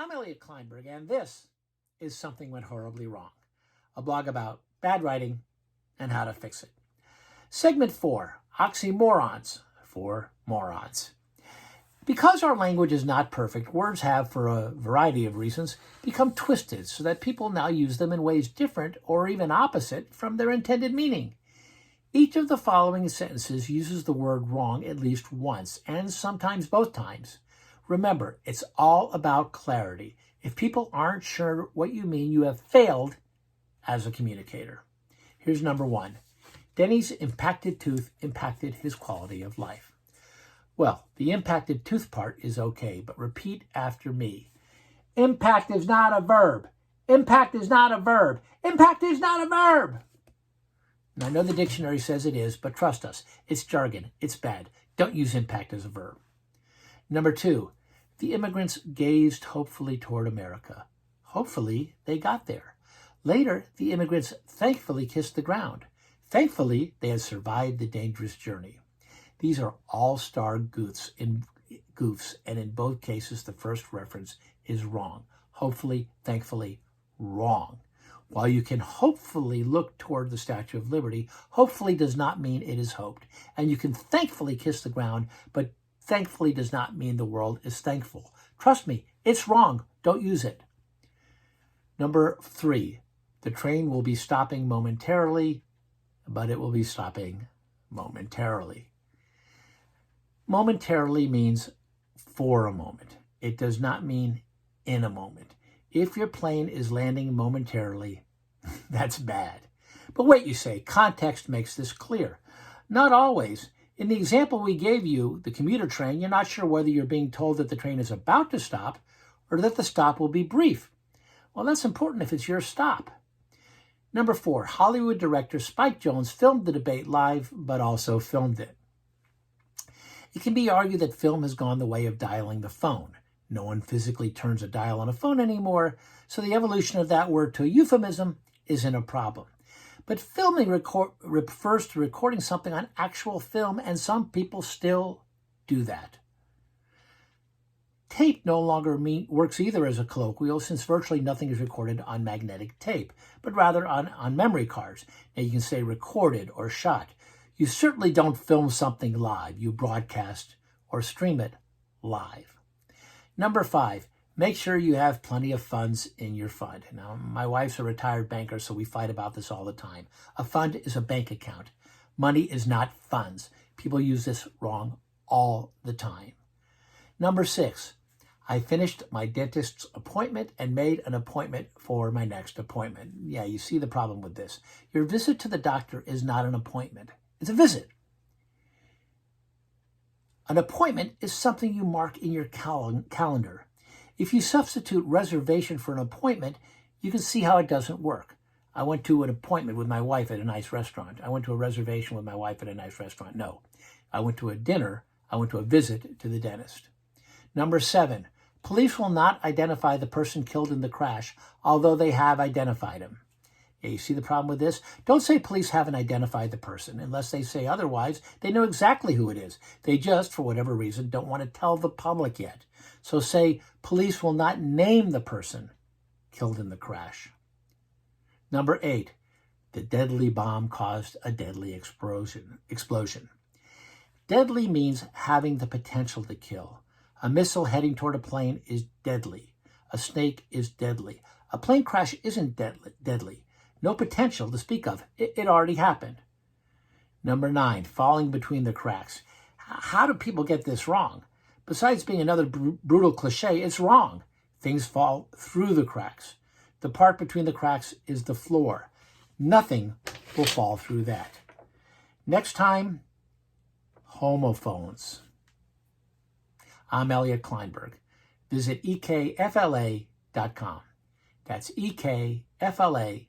I'm Elliot Kleinberg, and this is Something Went Horribly Wrong, a blog about bad writing and how to fix it. Segment 4, Oxymorons for morons. Because our language is not perfect, words have, for a variety of reasons, become twisted so that people now use them in ways different or even opposite from their intended meaning. Each of the following sentences uses the word wrong at least once, and sometimes both times. Remember, it's all about clarity. If people aren't sure what you mean, you have failed as a communicator. Here's number 1. Denny's impacted tooth impacted his quality of life. Well, the impacted tooth part is okay, but repeat after me. Impact is not a verb. Impact is not a verb. Impact is not a verb. And I know the dictionary says it is, but trust us, it's jargon. It's bad. Don't use impact as a verb. Number 2, the immigrants gazed hopefully toward America. Hopefully, they got there. Later, the immigrants thankfully kissed the ground. Thankfully, they had survived the dangerous journey. These are all-star goofs, and in both cases, the first reference is wrong. Hopefully, thankfully, wrong. While you can hopefully look toward the Statue of Liberty, hopefully does not mean it is hoped. And you can thankfully kiss the ground, but thankfully does not mean the world is thankful. Trust me, it's wrong. Don't use it. Number 3, the train will be stopping momentarily, but it will be stopping momentarily. Momentarily means for a moment. It does not mean in a moment. If your plane is landing momentarily, that's bad. But wait, you say, context makes this clear. Not always. In the example we gave you, the commuter train, you're not sure whether you're being told that the train is about to stop or that the stop will be brief. Well, that's important if it's your stop. Number 4, Hollywood director Spike Jonze filmed the debate live, but also filmed it. It can be argued that film has gone the way of dialing the phone. No one physically turns a dial on a phone anymore, so the evolution of that word to a euphemism isn't a problem. But filming refers to recording something on actual film, and some people still do that. Tape no longer works either as a colloquial, since virtually nothing is recorded on magnetic tape, but rather on memory cards. Now you can say recorded or shot. You certainly don't film something live. You broadcast or stream it live. Number 5, make sure you have plenty of funds in your fund. Now, my wife's a retired banker, so we fight about this all the time. A fund is a bank account. Money is not funds. People use this wrong all the time. Number 6, I finished my dentist's appointment and made an appointment for my next appointment. Yeah, you see the problem with this. Your visit to the doctor is not an appointment. It's a visit. An appointment is something you mark in your calendar. If you substitute reservation for an appointment, you can see how it doesn't work. I went to an appointment with my wife at a nice restaurant. I went to a reservation with my wife at a nice restaurant. No. I went to a dinner. I went to a visit to the dentist. Number 7, police will not identify the person killed in the crash, although they have identified him. Yeah, you see the problem with this? Don't say police haven't identified the person. Unless they say otherwise, they know exactly who it is. They just, for whatever reason, don't want to tell the public yet. So say police will not name the person killed in the crash. Number 8, the deadly bomb caused a deadly explosion. Deadly means having the potential to kill. A missile heading toward a plane is deadly. A snake is deadly. A plane crash isn't deadly. No potential to speak of. It already happened. Number 9, falling between the cracks. How do people get this wrong? Besides being another brutal cliche, it's wrong. Things fall through the cracks. The part between the cracks is the floor. Nothing will fall through that. Next time, homophones. I'm Elliot Kleinberg. Visit ekfla.com. That's ekfla.com.